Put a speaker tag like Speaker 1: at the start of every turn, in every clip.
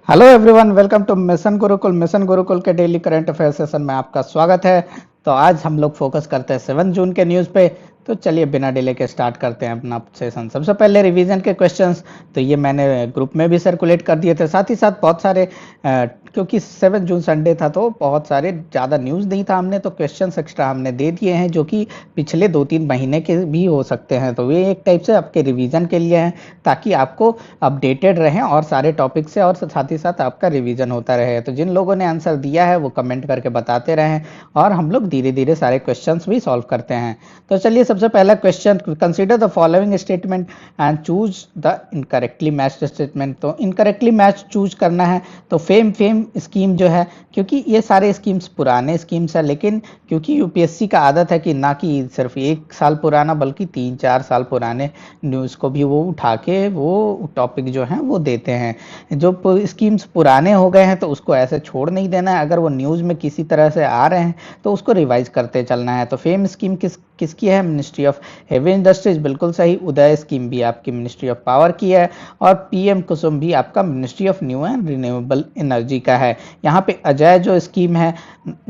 Speaker 1: Hello everyone, welcome to mission Gurukul के daily current affair session में आपका स्वागत है। तो आज हम लोग फोकस करते हैं 7 जून के न्यूज़ पे। तो चलिए बिना डिले के स्टार्ट करते हैं अपना सेशन। सबसे पहले रिवीजन के क्वेश्चंस तो ये मैंने ग्रुप में भी सर्कुलेट कर दिए थे। साथ ही साथ बहुत सारे क्योंकि 7 जून संडे था तो बहुत सारे ज़्यादा न्यूज़ नहीं था, हमने तो क्वेश्चंस एक्स्ट्रा हमने दे दिए हैं जो कि पिछले 2-3 महीने के भी हो सकते हैं। तो ये एक टाइप से आपके रिवीजन के लिए हैं ताकि आपको अपडेटेड रहें और सारे टॉपिक से, और साथ ही साथ आपका रिवीजन होता रहे। तो जिन लोगों ने आंसर दिया है वो कमेंट करके बताते रहें और हम लोग धीरे धीरे सारे क्वेश्चंस भी सॉल्व करते हैं। तो चलिए सबसे पहला question, consider the following statement and choose the incorrectly matched statement. तो इनकरेक्टली मैच चूज करना है। तो फेम स्कीम जो है, क्योंकि ये सारे स्कीम्स पुराने स्कीम्स है, लेकिन क्योंकि यूपीएससी का आदत है कि ना कि सिर्फ 1 साल पुराना बल्कि 3-4 साल पुराने न्यूज़ को भी वो उठा के वो टॉपिक जो है वो देते हैं। जो स्कीम्स पुराने हो गए हैं तो उसको ऐसे छोड़ नहीं देना है। अगर वो न्यूज़ में किसी तरह से आ रहे हैं तो उसको रिवाइज करते चलना है। तो फेम स्कीम किसकी है? मिनिस्ट्री ऑफ हेवी इंडस्ट्रीज, बिल्कुल सही। उदय स्कीम भी आपकी मिनिस्ट्री ऑफ पावर की है और पीएम कुसुम भी आपका ministry of new and renewable energy का है। यहाँ पे अजय जो स्कीम है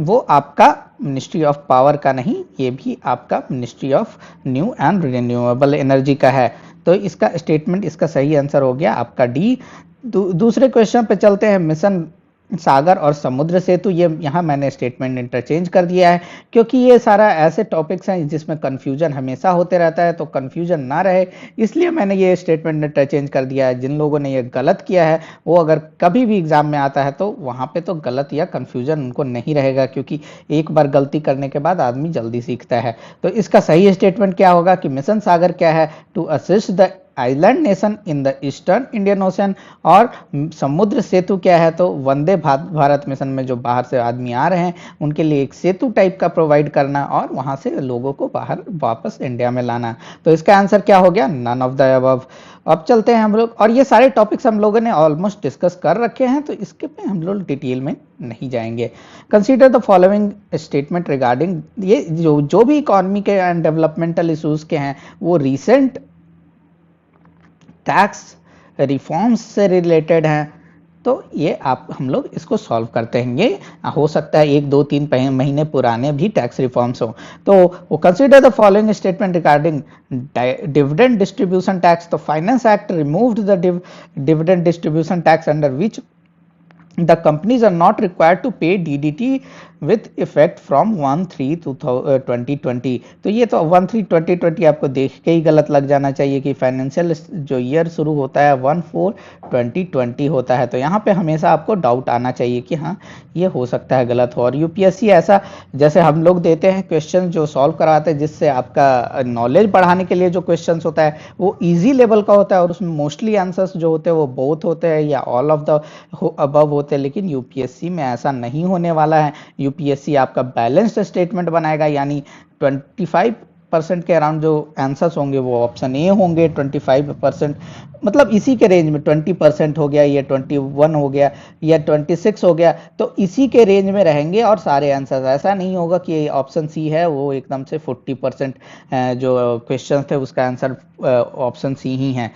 Speaker 1: वो आपका मिनिस्ट्री ऑफ पावर का नहीं, ये भी आपका ministry of new and renewable energy का है। तो इसका स्टेटमेंट, इसका सही आंसर हो गया आपका डी। दूसरे क्वेश्चन पे चलते हैं। मिशन सागर और समुद्र सेतु, ये यहाँ मैंने स्टेटमेंट इंटरचेंज कर दिया है क्योंकि ये सारा ऐसे टॉपिक्स हैं जिसमें कंफ्यूजन हमेशा होते रहता है, तो कंफ्यूजन ना रहे इसलिए मैंने ये स्टेटमेंट इंटरचेंज कर दिया है। जिन लोगों ने ये गलत किया है वो अगर कभी भी एग्जाम में आता है तो वहाँ पे तो गलत या कंफ्यूजन उनको नहीं रहेगा, क्योंकि एक बार गलती करने के बाद आदमी जल्दी सीखता है। तो इसका सही स्टेटमेंट क्या होगा कि मिशन सागर क्या है? To assist the island nation in the eastern Indian Ocean. और समुद्र सेतु क्या है? तो वंदे भारत मिशन में जो बाहर से आदमी आ रहे हैं उनके लिए एक सेतु टाइप का प्रोवाइड करना और वहां से लोगों को बाहर वापस इंडिया में लाना। तो इसका आंसर क्या हो गया? None of the above. अब चलते हैं हम लोग, और ये सारे टॉपिक्स हम लोगों ने ऑलमोस्ट डिस्कस कर रखे हैं तो इसके पे हम लोग डिटेल में नहीं जाएंगे। Consider the following statement regarding, ये जो भी इकोनॉमी के एंड डेवलपमेंटल इशूज के हैं वो रिसेंट टैक्स रिफॉर्म्स से रिलेटेड हैं। तो ये हम लोग इसको सॉल्व करते हैं। ये हो सकता है 1-2-3 महीने पुराने भी टैक्स रिफॉर्म्स हो। तो वो consider the following statement regarding dividend distribution tax. तो finance act removed the dividend distribution tax under which the companies are not required to pay DDT with effect from 1/3/2020। तो ये तो 1/3/2020 आपको देख के ही गलत लग जाना चाहिए कि फाइनेंशियल जो ईयर शुरू होता है 1/4/2020 होता है। तो यहाँ पे हमेशा आपको डाउट आना चाहिए कि हाँ ये हो सकता है गलत हो। और यूपीएससी ऐसा, जैसे हम लोग देते हैं क्वेश्चन जो सॉल्व कराते हैं जिससे आपका नॉलेज बढ़ाने के लिए जो क्वेश्चन होता है वो ईजी लेवल का होता है और उसमें मोस्टली आंसर्स जो होते हैं वो बोथ होते हैं या ऑल ऑफ द अबव होते हैं। लेकिन यूपीएससी में ऐसा नहीं होने वाला है। यूपीएससी आपका बैलेंस्ड स्टेटमेंट बनाएगा, यानी 25% के अराउंड जो आंसर्स होंगे वो ऑप्शन ए होंगे। 25% मतलब इसी के रेंज में 20% हो गया, या 21 हो गया, या 26 हो गया, तो इसी के रेंज में रहेंगे और सारे आंसर्स। ऐसा नहीं होगा कि ऑप्शन सी है वो एकदम से 40% जो क्वेश्चन थे उसका आंसर ऑप्शन सी ही है।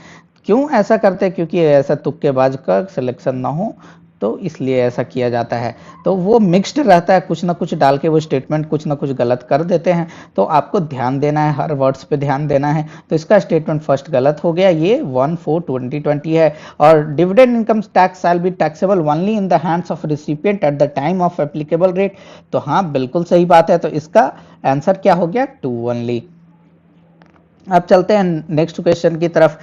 Speaker 1: क्यों ऐसा करते हैं? क्योंकि ऐसा तुक्केबाज का सिलेक्शन ना हो, तो इसलिए ऐसा किया जाता है। तो वो मिक्स्ड रहता है, कुछ ना कुछ डाल के वो स्टेटमेंट कुछ ना कुछ गलत कर देते हैं। तो आपको ध्यान देना है, हर वर्ड्स पे ध्यान देना है। तो इसका स्टेटमेंट फर्स्ट गलत हो गया, ये 1/4/2020 है। और dividend income tax shall be taxable only in the hands of recipient at the time of applicable rate. तो हाँ बिल्कुल सही बात है। तो इसका आंसर क्या हो गया? 2 ओनली। अब चलते हैं नेक्स्ट क्वेश्चन की तरफ।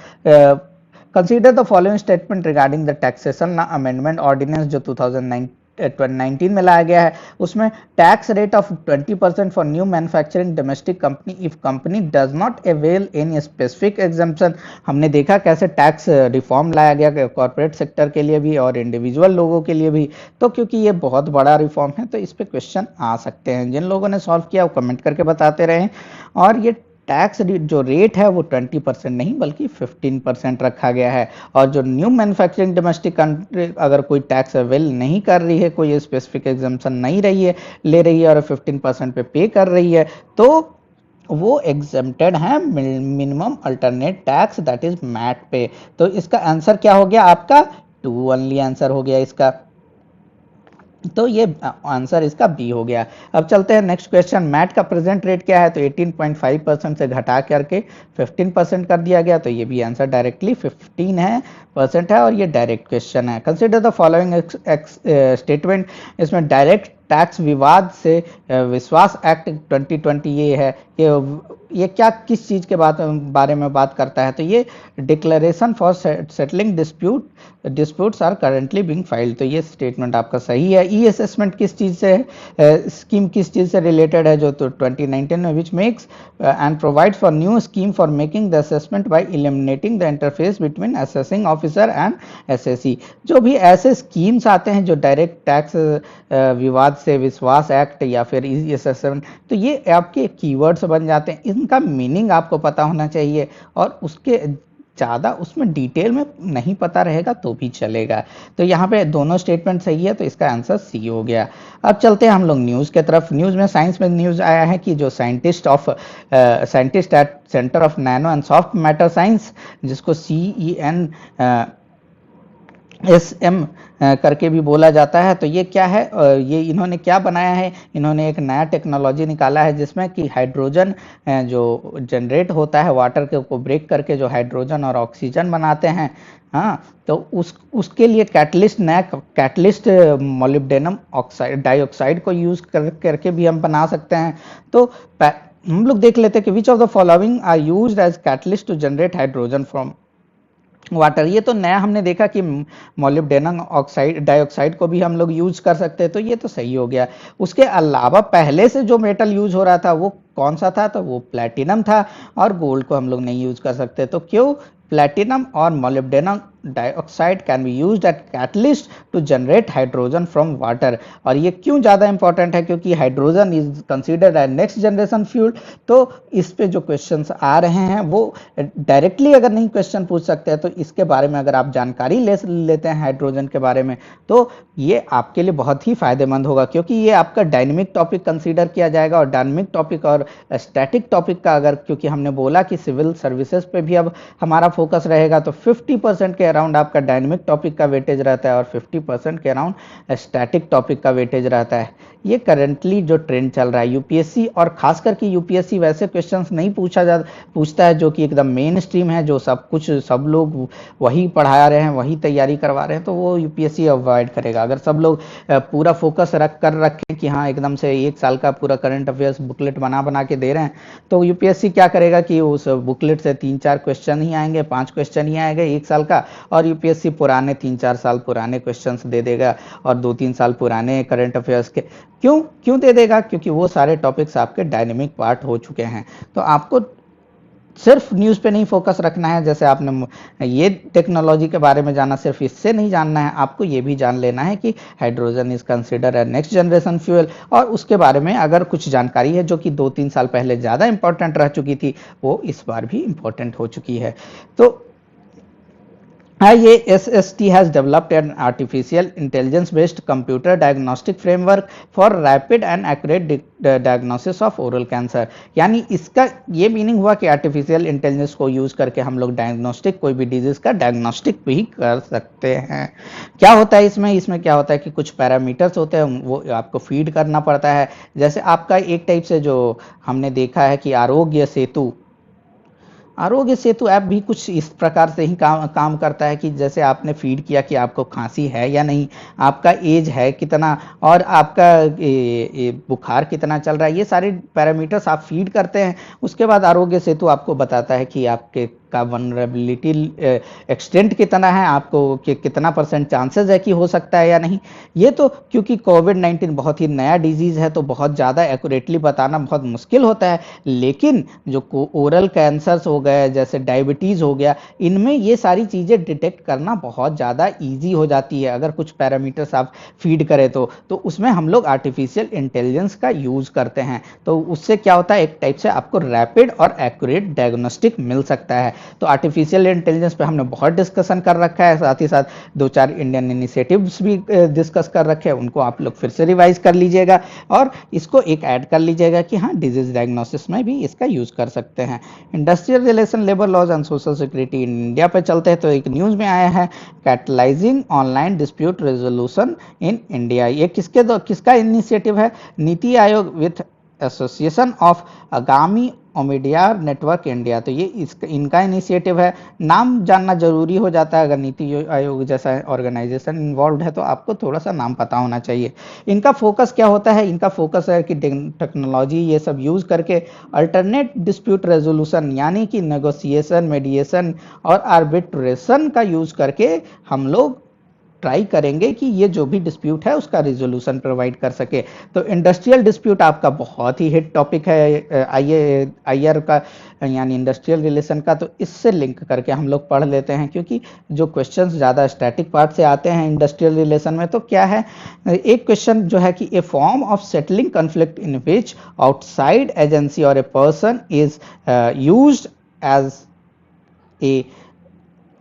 Speaker 1: Consider the following statement regarding the taxation amendment ordinance जो 2019 में लाया गया है। उसमें tax rate of 20% for new manufacturing domestic company if company does not avail any specific exemption. हमने देखा कैसे टैक्स रिफॉर्म लाया गया कॉर्पोरेट सेक्टर के लिए भी और इंडिविजुअल लोगों के लिए भी। तो क्योंकि ये बहुत बड़ा रिफॉर्म है तो इस पे क्वेश्चन आ सकते हैं। जिन लोगों ने सॉल्व किया वो कमेंट करके बताते रहें। और ये टैक्स जो रेट है वो 20% नहीं बल्कि 15% रखा गया है। और जो न्यू मैन्युफैक्चरिंग डोमेस्टिक कंट्री अगर कोई टैक्स अवेल नहीं कर रही है, कोई स्पेसिफिक एग्जम्पशन नहीं रही है, ले रही है और 15% पे कर रही है, तो वो एग्जेम्प्टेड है minimum alternate tax that is MAT पे। तो इसका आंसर क्या हो गया आपका? 2 ओनली आंसर हो गया इसका। तो ये आंसर इसका बी हो गया। अब चलते हैं नेक्स्ट क्वेश्चन। मैट का प्रेजेंट रेट क्या है? तो 18.5% से घटा करके 15% कर दिया गया, तो ये भी आंसर डायरेक्टली 15% है और ये डायरेक्ट क्वेश्चन है। Consider the following statement. इसमें डायरेक्ट टैक्स विवाद से विश्वास एक्ट 2020 ये है कि ये क्या किस चीज के बारे में बात करता है? तो ये declaration for settling disputes are currently being filed. तो ये स्टेटमेंट आपका सही है। ई असेसमेंट किस चीज से है? स्कीम किस चीज से रिलेटेड है? जो तो 2019 में which makes and provides for new scheme for making the assessment bye eliminating the interface between assessing officer and SSC. जो भी ऐसे स्कीम्स आते हैं जो डायरेक्ट टैक्स विवाद से विश्वास एक्ट या फिर ई असेसमेंट, तो ये आपके कीवर्ड्स बन जाते हैं। इनका मीनिंग आपको पता होना चाहिए और उसके ज़्यादा उसमें डिटेल में नहीं पता रहेगा तो भी चलेगा। तो यहाँ पे दोनों स्टेटमेंट सही है, तो इसका आंसर सी हो गया। अब चलते हैं हम लोग न्यूज़ के तरफ। न्यूज़ में साइंस में न्यूज़ आया है कि जो scientist at centre of nano and soft matter science, जिसको CEN SM करके भी बोला जाता है, तो ये क्या है? ये इन्होंने क्या बनाया है? इन्होंने एक नया टेक्नोलॉजी निकाला है जिसमें कि हाइड्रोजन जो जनरेट होता है वाटर को ब्रेक करके, जो हाइड्रोजन और ऑक्सीजन बनाते हैं, हाँ, तो उसके लिए नया कैटलिस्ट मोलिब्डेनम ऑक्साइड डाइऑक्साइड को यूज करके भी हम बना सकते हैं। तो हम लोग देख लेते हैं कि which of the following are used as catalyst to generate hydrogen from water. ये तो नया हमने देखा कि मोलिब्डेनम ऑक्साइड डाइऑक्साइड को भी हम लोग यूज कर सकते हैं, तो ये तो सही हो गया। उसके अलावा पहले से जो मेटल यूज हो रहा था वो कौन सा था? तो वो प्लैटिनम था, और गोल्ड को हम लोग नहीं यूज कर सकते। तो क्यों? प्लैटिनम और molybdenum dioxide can be used at catalyst to generate hydrogen from water. और ये क्यों ज़्यादा इंपॉर्टेंट है? क्योंकि hydrogen is considered as next generation fuel. तो इस पे जो क्वेश्चंस आ रहे हैं वो डायरेक्टली अगर नहीं क्वेश्चन पूछ सकते हैं, तो इसके बारे में अगर आप जानकारी लेते हैं हाइड्रोजन के बारे में, तो ये आपके लिए बहुत ही फायदेमंद होगा, क्योंकि ये आपका डायनेमिक टॉपिक कंसीडर किया जाएगा। और डायनेमिक टॉपिक और स्टैटिक टॉपिक का अगर, क्योंकि हमने बोला कि सिविल सर्विसेज पे भी अब हमारा फोकस रहेगा, तो 50% के अराउंड आपका डायनेमिक टॉपिक का वेटेज रहता है और 50% के अराउंड स्टैटिक टॉपिक का वेटेज रहता है। ये करंटली जो ट्रेंड चल रहा है यूपीएससी, और खास करके यूपीएससी वैसे क्वेश्चंस नहीं पूछता है जो कि एकदम मेन स्ट्रीम है, जो सब लोग वही पढ़ा रहे हैं, वही तैयारी करवा रहे हैं, तो वो यूपीएससी अवॉइड करेगा। अगर सब लोग पूरा फोकस रखें कि हाँ एकदम से 1 साल का पूरा करंट अफेयर्स बुकलेट बना के दे रहे हैं, तो यूपीएससी क्या करेगा कि उस बुकलेट से 3-4 क्वेश्चन ही आएंगे, 5 क्वेश्चन ही आएंगे 1 साल का, और यूपीएससी पुराने 3-4 साल पुराने क्वेश्चंस दे देगा और 2-3 साल पुराने करंट अफेयर्स के। क्यों दे देगा? क्योंकि वो सारे टॉपिक्स आपके डायनेमिक पार्ट हो चुके हैं। तो आपको सिर्फ न्यूज़ पे नहीं फोकस रखना है। जैसे आपने ये टेक्नोलॉजी के बारे में जाना, सिर्फ इससे नहीं जानना है, आपको ये भी जान लेना है कि hydrogen is considered as next generation fuel, और उसके बारे में अगर कुछ जानकारी है जो कि 2-3 साल पहले ज़्यादा इंपॉर्टेंट रह चुकी थी, वो इस बार भी इंपॉर्टेंट हो चुकी है। तो IASST has developed an artificial intelligence-based computer diagnostic framework for rapid and accurate diagnosis of oral cancer। यानी इसका ये मीनिंग हुआ कि आर्टिफिशियल इंटेलिजेंस को यूज करके हम लोग डायग्नोस्टिक, कोई भी डिजीज का डायग्नोस्टिक भी कर सकते हैं। क्या होता है इसमें क्या होता है कि कुछ पैरामीटर्स होते हैं, वो आपको फीड करना पड़ता है। जैसे आपका एक टाइप से जो हमने देखा है कि आरोग्य सेतु ऐप भी कुछ इस प्रकार से ही काम करता है कि जैसे आपने फीड किया कि आपको खांसी है या नहीं, आपका एज है कितना, और आपका बुखार कितना चल रहा है, ये सारे पैरामीटर्स आप फीड करते हैं। उसके बाद आरोग्य सेतु आपको बताता है कि आपके का वनरेबिलिटी एक्सटेंट कितना है, आपको कितना % चांसेस है कि हो सकता है या नहीं। ये तो क्योंकि कोविड-19 बहुत ही नया डिजीज़ है, तो बहुत ज़्यादा एक्यूरेटली बताना बहुत मुश्किल होता है। लेकिन जो ओरल कैंसर्स हो गए, जैसे डायबिटीज़ हो गया, इनमें ये सारी चीज़ें डिटेक्ट करना बहुत ज़्यादा ईजी हो जाती है अगर कुछ पैरामीटर्स आप फीड करें तो उसमें हम लोग आर्टिफिशियल इंटेलिजेंस का यूज़ करते हैं। तो उससे क्या होता है, एक टाइप से आपको रैपिड और एक्यूरेट डायग्नोस्टिक मिल सकता है। तो आर्टिफिशियल इंटेलिजेंस पे हमने बहुत डिस्कशन कर रखा है, साथ ही साथ 2-4 इंडियन इनिशिएटिव्स भी डिस्कस कर रखे हैं, उनको आप लोग फिर से रिवाइज कर लीजिएगा और इसको एक ऐड कर लीजिएगा कि हाँ डिजीज डायग्नोसिस में भी इसका यूज कर सकते हैं। Industrial relation, labour laws and social security in India पे चलते हैं, तो एक न्यूज में आया है catalysing online dispute resolution in India. ये किसका इनिशिएटिव है? NITI Aayog with association of आगामी ओमिडियार नेटवर्क इंडिया। तो ये इनका इनिशिएटिव है। नाम जानना जरूरी हो जाता है, अगर नीति आयोग जैसा ऑर्गेनाइजेशन इन्वॉल्व है तो आपको थोड़ा सा नाम पता होना चाहिए। इनका फोकस क्या होता है? इनका फोकस है कि टेक्नोलॉजी ये सब यूज करके अल्टरनेट डिस्प्यूट रेजोल्यूशन यानी कि नेगोशिएशन, मेडिएशन और आर्बिट्रेशन का यूज करके हम लोग ट्राई करेंगे कि ये जो भी डिस्प्यूट है उसका रिजोल्यूशन प्रोवाइड कर सके। तो इंडस्ट्रियल डिस्प्यूट आपका बहुत ही हिट टॉपिक है आईआर का यानी इंडस्ट्रियल रिलेशन का, तो इससे लिंक करके हम लोग पढ़ लेते हैं क्योंकि जो क्वेश्चंस ज़्यादा स्टैटिक पार्ट से आते हैं इंडस्ट्रियल रिलेशन में। तो क्या है, एक क्वेश्चन जो है कि a form of settling conflict in which outside agency or a person is used as a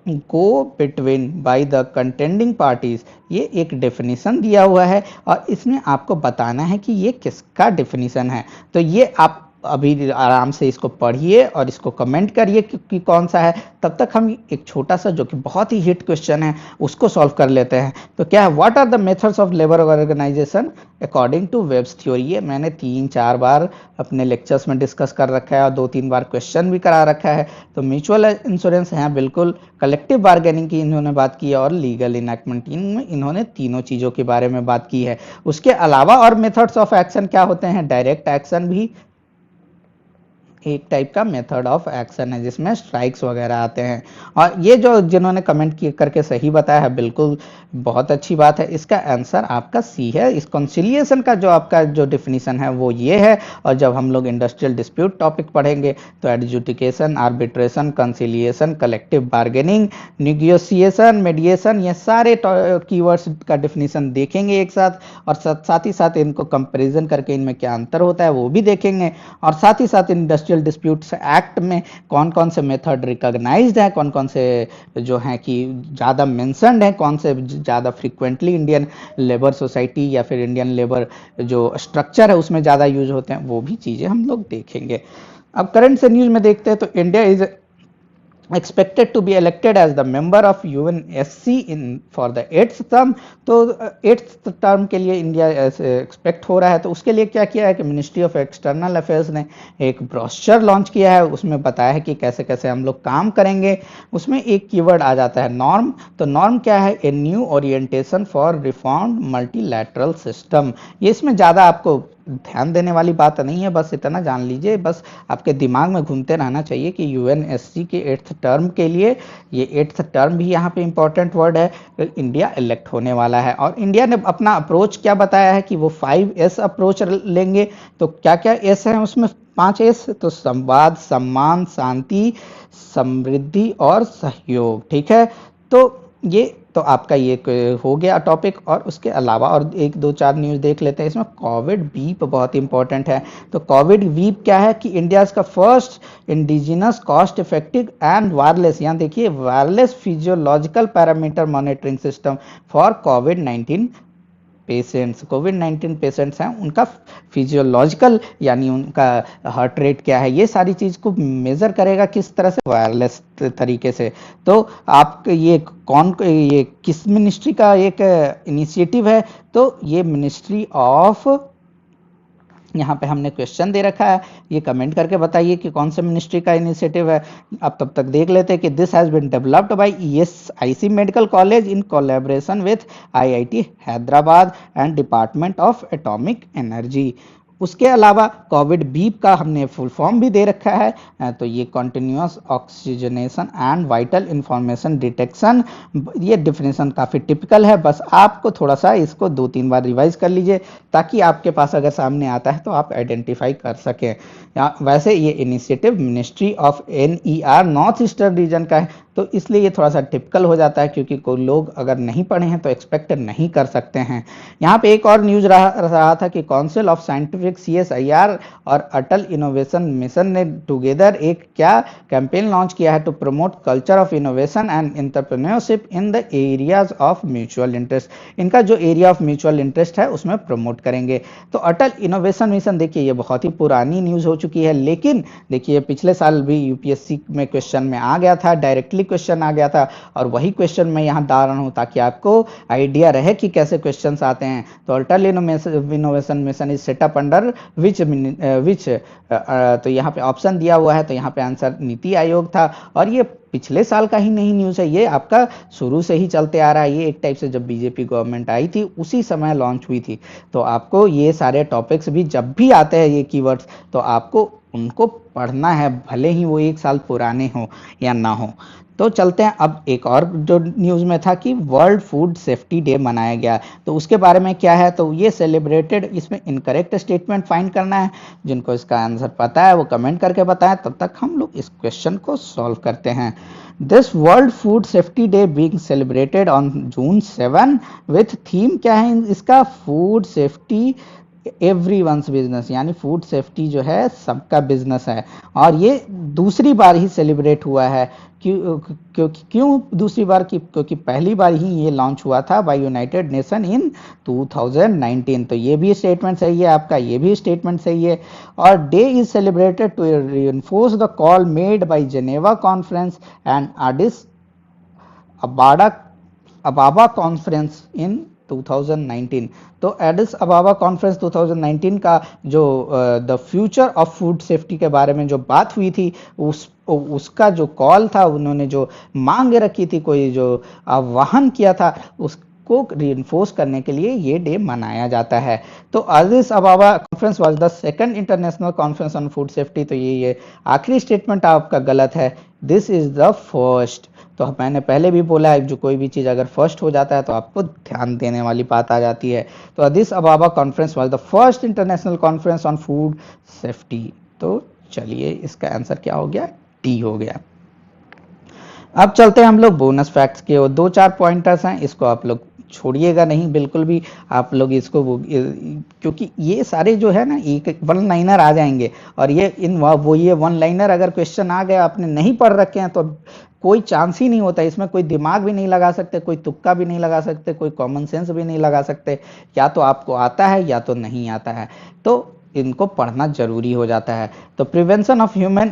Speaker 1: go between by the contending parties. ये एक डेफिनेशन दिया हुआ है और इसमें आपको बताना है कि ये किसका डेफिनेशन है। तो ये आप अभी आराम से इसको पढ़िए और इसको कमेंट करिए कि कौन सा है। तब तक हम एक छोटा सा जो कि बहुत ही हिट क्वेश्चन है उसको सॉल्व कर लेते हैं। तो क्या है, what are the methods of labour organisation according to Webb's theory. ये मैंने 3-4 बार अपने लेक्चर्स में डिस्कस कर रखा है और 2-3 बार क्वेश्चन भी करा रखा है। तो म्यूचुअल इंश्योरेंस है बिल्कुल, कलेक्टिव बार्गेनिंग की इन्होंने बात की है और लीगल इनैक्टमेंट, इनमें इन्होंने तीनों चीज़ों के बारे में बात की है। उसके अलावा और मेथड्स ऑफ एक्शन क्या होते हैं? डायरेक्ट एक्शन भी एक टाइप का मेथड ऑफ एक्शन है जिसमें स्ट्राइक्स वगैरह आते हैं। और ये जो जिन्होंने कमेंट करके सही बताया है बिल्कुल बहुत अच्छी बात है। इसका आंसर आपका सी है। इस कंसिलिएशन का जो आपका जो डिफिनीशन है वो ये है। और जब हम लोग इंडस्ट्रियल डिस्प्यूट टॉपिक पढ़ेंगे तो adjudication, arbitration, conciliation, collective bargaining, negotiation, मेडिएशन, ये सारे कीवर्ड्स का डिफिनीशन देखेंगे एक साथ, और साथ ही साथ इनको कंपेरिजन करके इनमें क्या अंतर होता है वो भी देखेंगे। और साथ ही साथ इंडस्ट्रियल डिस्प्यूट्स एक्ट में कौन कौन से मेथड रिकॉग्नाइज्ड है, कौन कौन से जो हैं कि ज़्यादा मेंशन्ड हैं, कौन से ज़्यादा फ्रीक्वेंटली इंडियन लेबर सोसाइटी या फिर इंडियन लेबर जो स्ट्रक्चर है उसमें ज़्यादा यूज होते हैं, वो भी चीज़ें हम लोग देखेंगे। अब करंट से न्यूज़ में देखते हैं तो India is expected to be elected as the member of UNSC in for the 8th term। तो 8th टर्म के लिए इंडिया एक्सपेक्ट हो रहा है। तो उसके लिए क्या किया है कि मिनिस्ट्री ऑफ एक्सटर्नल अफेयर्स ने एक ब्रोशर लॉन्च किया है, उसमें बताया है कि कैसे कैसे हम लोग काम करेंगे। उसमें एक कीवर्ड आ जाता है नॉर्म। तो नॉर्म क्या है? A new orientation for reformed multilateral system. ये इसमें ज़्यादा आपको ध्यान देने वाली बात नहीं है, बस इतना जान लीजिए, बस आपके दिमाग में घूमते रहना चाहिए कि यूएनएससी के 8th टर्म के लिए, ये 8th टर्म भी यहाँ पे इंपॉर्टेंट वर्ड है, इंडिया इलेक्ट होने वाला है। और इंडिया ने अपना अप्रोच क्या बताया है कि वो 5S अप्रोच लेंगे। तो क्या क्या एस है उसमें? 5S। तो संवाद, सम्मान, शांति, समृद्धि और सहयोग। ठीक है, तो ये तो आपका ये हो गया टॉपिक। और उसके अलावा और 1-2-4 न्यूज़ देख लेते हैं। इसमें कोविड वीप बहुत इंपॉर्टेंट है। तो कोविड वीप क्या है कि इंडिया का first indigenous cost effective and wireless, यहाँ देखिए wireless physiological parameter monitoring system for covid patients. Covid patients हैं, उनका फिजियोलॉजिकल यानी उनका हार्ट रेट क्या है, ये सारी चीज़ को मेज़र करेगा किस तरह से? वायरलेस तरीके से। तो आप ये किस मिनिस्ट्री का एक इनिशिएटिव है? तो ये मिनिस्ट्री ऑफ, यहाँ पे हमने क्वेश्चन दे रखा है, ये कमेंट करके बताइए कि कौन से मिनिस्ट्री का इनिशिएटिव है। अब तब तक देख लेते हैं कि this has been developed by ESIC medical college in collaboration with IIT Hyderabad and department of atomic energy. उसके अलावा कोविड बीप का हमने फुल फॉर्म भी दे रखा है। तो ये continuous oxygenation and vital information detection, ये डिफिनेशन काफ़ी टिपिकल है, बस आपको थोड़ा सा इसको 2-3 बार रिवाइज कर लीजिए ताकि आपके पास अगर सामने आता है तो आप आइडेंटिफाई कर सकें। वैसे ये initiative ministry of NER north eastern region का है। तो इसलिए ये थोड़ा सा टिपिकल हो जाता है, क्योंकि कोई लोग अगर नहीं पढ़े हैं तो एक्सपेक्ट नहीं कर सकते हैं। यहाँ पे एक और न्यूज रहा था कि काउंसिल ऑफ साइंटिफिक CSIR और अटल इनोवेशन मिशन ने टुगेदर एक क्या कैंपेन लॉन्च किया है to promote culture of innovation and entrepreneurship in the areas of mutual interest. इनका जो एरिया ऑफ म्यूचुअल इंटरेस्ट है उसमें प्रमोट करेंगे। तो अटल इनोवेशन मिशन, देखिए ये बहुत ही पुरानी न्यूज हो चुकी है, लेकिन देखिए पिछले साल भी यूपीएससी में क्वेश्चन में आ गया था, डायरेक्टली क्वेश्चन आ गया था, और वही क्वेश्चन मैं यहाँ डाल रहा हूँ ताकि आपको आइडिया रहे कि कैसे क्वेश्चन आते हैं। तो Atal innovation mission is set up under which तो यहाँ पे ऑप्शन दिया हुआ है, तो यहाँ पे आंसर नीति आयोग था। और ये पिछले साल का ही नहीं न्यूज़ है, ये आपका शुरू से ही चलते आ रहा है। ये एक टाइप से जब बीजेपी गवर्नमेंट आई थी उसी समय लॉन्च हुई थी। तो आपको ये सारे टॉपिक्स भी जब भी आते हैं ये कीवर्ड्स, तो आपको उनको पढ़ना है, भले ही वो 1 साल पुराने हो या ना हो। तो चलते हैं अब एक और जो न्यूज़ में था कि वर्ल्ड फूड सेफ्टी डे मनाया गया, तो उसके बारे में क्या है। तो ये सेलिब्रेटेड, इसमें इनकरेक्ट स्टेटमेंट फाइंड करना है। जिनको इसका आंसर पता है वो कमेंट करके बताएं, तब तक हम लोग इस क्वेश्चन को सॉल्व करते हैं। This world food safety day being celebrated on June 7 with theme क्या है इसका, फूड सेफ्टी एवरीवन्स बिजनेस, यानी फूड सेफ्टी जो है सबका बिजनेस है। और ये दूसरी बार ही सेलिब्रेट हुआ है। क्यों दूसरी बार की, क्योंकि पहली बार ही ये लॉन्च हुआ था बाय यूनाइटेड नेशन इन 2019। तो ये भी स्टेटमेंट सही है आपका, ये भी स्टेटमेंट सही है। और day is celebrated to reinforce the call made by Geneva conference and Addis Ababa conference in 2019। तो एडिस अबाबा कॉन्फ्रेंस 2019 का जो the future of food safety के बारे में जो बात हुई थी, उसका जो कॉल था, उन्होंने जो मांग रखी थी, कोई जो आह्वान किया था, उसको रिइंफोर्स करने के लिए ये डे मनाया जाता है। तो Addis Ababa conference was the second international conference on food safety. तो ये आखिरी स्टेटमेंट आपका गलत है, दिस इज द फर्स्ट। तो मैंने पहले भी बोला है, जो कोई भी चीज़ अगर फर्स्ट हो जाता है तो आपको ध्यान देने वाली बात आ जाती है। तो Addis Ababa conference was the first international conference on food safety. तो चलिए इसका आंसर क्या हो गया, टी हो गया। अब चलते हैं हम लोग बोनस फैक्ट्स के, और 2-4 पॉइंटर्स हैं, इसको आप लोग छोड़िएगा नहीं बिल्कुल भी। आप लोग इसको क्योंकि ये सारे जो है ना एक वन लाइनर आ जाएंगे, और ये ये वन लाइनर अगर क्वेश्चन आ गया आपने नहीं पढ़ रखे हैं तो कोई चांस ही नहीं होता। इसमें कोई दिमाग भी नहीं लगा सकते, कोई तुक्का भी नहीं लगा सकते, कोई कॉमन सेंस भी नहीं लगा सकते। या तो आपको आता है या तो नहीं आता है, तो इनको पढ़ना जरूरी हो जाता है। तो prevention of human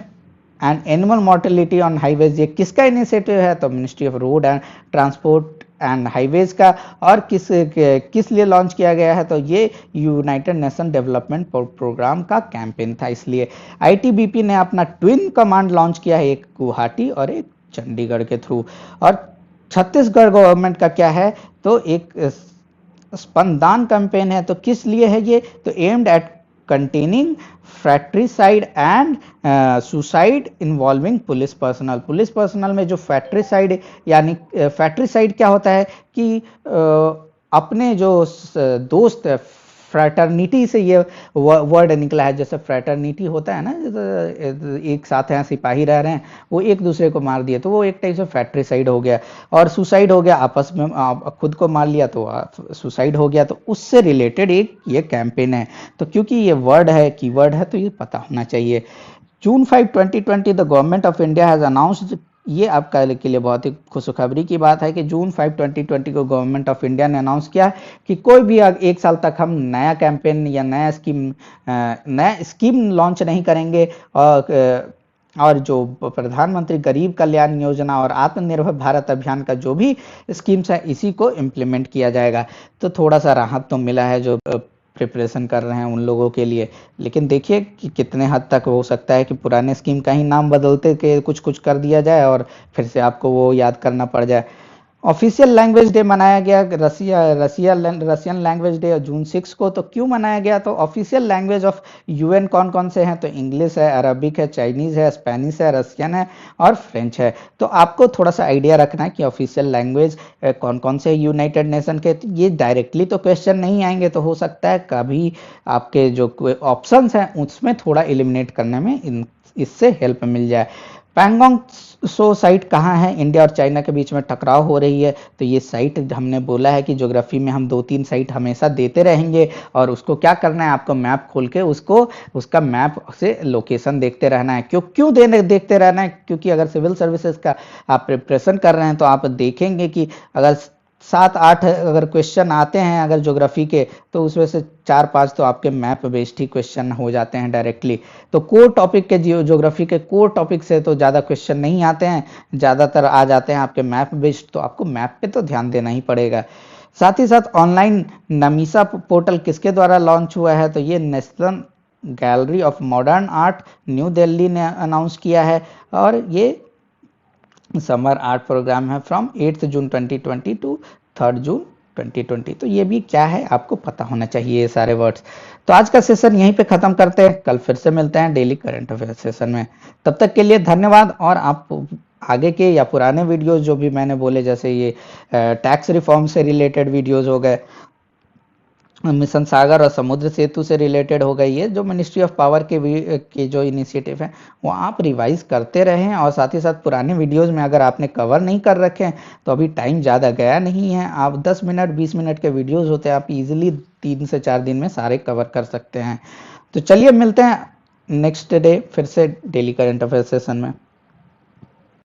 Speaker 1: and animal mortality on highways, ये किसका इनिशिएटिव है, तो ministry of road and transport and highways का। और किस लिए लॉन्च किया गया है, तो ये यूनाइटेड नेशन डेवलपमेंट प्रोग्राम का कैंपेन था। इसलिए आईटीबीपी ने अपना ट्विन कमांड लॉन्च किया है, एक गुवाहाटी और एक चंडीगढ़ के थ्रू। और छत्तीसगढ़ गवर्नमेंट का क्या है, तो एक स्पंददान कैंपेन है। तो किस लिए है ये, तो aimed at containing fratricide and suicide involving police personnel. Police personnel में जो फ्रैट्रिसाइड, यानी फ्रैट्रिसाइड क्या होता है कि अपने जो दोस्त, फ्रैटर्निटी से ये वर्ड निकला है। जैसे फ्रैटर्निटी होता है ना, एक साथ हैं सिपाही रह रहे हैं, वो एक दूसरे को मार दिया, तो वो एक टाइप से फ्रैट्रिसाइड हो गया। और सुसाइड हो गया, आपस में खुद को मार लिया तो सुसाइड हो गया। तो उससे रिलेटेड एक ये कैंपेन है। तो क्योंकि ये वर्ड है, कीवर्ड है, तो ये पता होना चाहिए। June 5, 2020 the government of India has announced, ये आपका के लिए बहुत ही खुशखबरी की बात है कि June 5, 2020 को गवर्नमेंट ऑफ इंडिया ने अनाउंस किया कि कोई भी 1 साल तक हम नया कैंपेन या नया स्कीम लॉन्च नहीं करेंगे। और जो प्रधानमंत्री गरीब कल्याण योजना और आत्मनिर्भर भारत अभियान का जो भी स्कीम्स है, इसी को इम्प्लीमेंट किया जाएगा। तो थोड़ा सा राहत तो मिला है जो प्रिपरेशन कर रहे हैं उन लोगों के लिए। लेकिन देखिए कि कितने हद तक हो सकता है कि पुराने स्कीम का ही नाम बदलते के कुछ कर दिया जाए और फिर से आपको वो याद करना पड़ जाए। ऑफिशियल लैंग्वेज डे मनाया गया रशियन लैंग्वेज डे June 6 को। तो क्यों मनाया गया, तो ऑफिशियल लैंग्वेज ऑफ यूएन कौन कौन से हैं, तो इंग्लिश है, अरबिक है, चाइनीज़ है, स्पेनिश है, रशियन है और फ्रेंच है। तो आपको थोड़ा सा आइडिया रखना है कि ऑफिशियल लैंग्वेज कौन कौन से यूनाइटेड नेशन के। ये डायरेक्टली तो क्वेश्चन नहीं आएंगे, तो हो सकता है कभी आपके जो ऑप्शंस हैं उसमें थोड़ा एलिमिनेट करने में इससे हेल्प मिल जाए। पैंगोंग सो साइट कहाँ है? इंडिया और चाइना के बीच में टकराव हो रही है, तो ये साइट हमने बोला है कि ज्योग्राफी में हम 2-3 साइट हमेशा देते रहेंगे, और उसको क्या करना है, आपको मैप खोल के उसको उसका मैप से लोकेशन देखते रहना है। क्यों देखते रहना है? क्योंकि अगर सिविल सर्विसेज का आप प्रिपरेशन कर रहे हैं तो आप देखेंगे कि अगर 7-8 अगर क्वेश्चन आते हैं अगर ज्योग्राफी के, तो उसमें से 4-5 तो आपके मैप बेस्ड ही क्वेश्चन हो जाते हैं डायरेक्टली। तो कोर टॉपिक के ज्योग्राफी के कोर टॉपिक से तो ज़्यादा क्वेश्चन नहीं आते हैं, ज़्यादातर आ जाते हैं आपके मैप बेस्ड, तो आपको मैप पे तो ध्यान देना ही पड़ेगा। साथ ही साथ ऑनलाइन नमीसा पोर्टल किसके द्वारा लॉन्च हुआ है? तो ये national gallery of modern art new Delhi ने अनाउंस किया है, और ये समर आर्ट प्रोग्राम है फ्रॉम 8 जून 2020 टू 3 जून 2020। तो ये भी क्या है आपको पता होना चाहिए ये सारे वर्ड्स। तो आज का सेशन यहीं पे खत्म करते हैं, कल फिर से मिलते हैं डेली करंट अफेयर सेशन में। तब तक के लिए धन्यवाद। और आप आगे के या पुराने वीडियोस जो भी मैंने बोले, जैसे ये टैक्स रिफॉर्म से रिलेटेड वीडियोस हो गए, मिशन सागर और समुद्र सेतु से रिलेटेड हो गई है, जो मिनिस्ट्री ऑफ पावर के जो इनिशिएटिव हैं वो आप रिवाइज करते रहें। और साथ ही साथ पुराने वीडियोस में अगर आपने कवर नहीं कर रखे हैं तो अभी टाइम ज़्यादा गया नहीं है, आप 10 मिनट 20 मिनट के वीडियोस होते हैं, आप इजीली 3 से 4 दिन में सारे कवर कर सकते हैं। तो चलिए मिलते हैं नेक्स्ट डे फिर से डेली करंट अफेयर सेशन में।